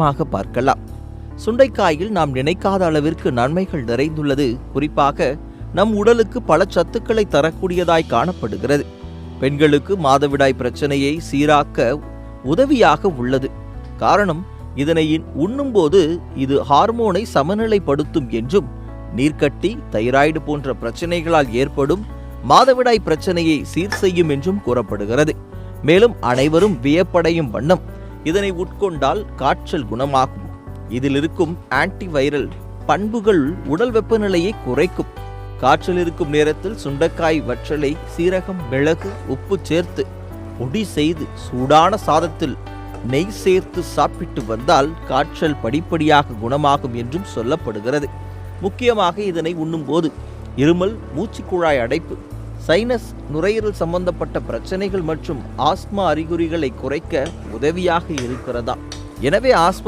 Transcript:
பார்க்கலாம். சுண்டைக்காயில் நாம் நினைக்காத அளவிற்கு நன்மைகள் நிறைந்துள்ளது. குறிப்பாக நம் உடலுக்கு பல சத்துக்களை தரக்கூடியதாய் காணப்படுகிறது. பெண்களுக்கு மாதவிடாய் பிரச்சனையை சீராக்க உதவியாக உள்ளது. காரணம், இதனை உண்ணும்போது இது ஹார்மோனை சமநிலைப்படுத்தும் என்றும், நீர்க்கட்டி, தைராய்டு போன்ற பிரச்சனைகளால் ஏற்படும் மாதவிடாய் பிரச்சனையை சீர் செய்யும் என்றும் கூறப்படுகிறது. மேலும் அனைவரும் வியப்படையும் வண்ணம் இதனை உட்கொண்டால் காய்ச்சல் குணமாகும். இதில் இருக்கும் ஆன்டிவைரல் பண்புகள் உடல் வெப்பநிலையை குறைக்கும். காய்ச்சல் இருக்கும் நேரத்தில் சுண்டைக்காய் வற்றலை சீரகம், மிளகு, உப்பு சேர்த்து பொடி செய்து சூடான சாதத்தில் நெய் சேர்த்து சாப்பிட்டு வந்தால் காய்ச்சல் படிப்படியாக குணமாகும் என்றும் சொல்லப்படுகிறது. முக்கியமாக இதனை உண்ணும்போது இருமல், மூச்சுக்குழாய் அடைப்பு, சைனஸ், நுரையீரல் சம்பந்தப்பட்ட பிரச்சனைகள் மற்றும் ஆஸ்மா அறிகுறிகளை குறைக்க உதவியாக இருக்கிறதா. எனவே ஆஸ்மா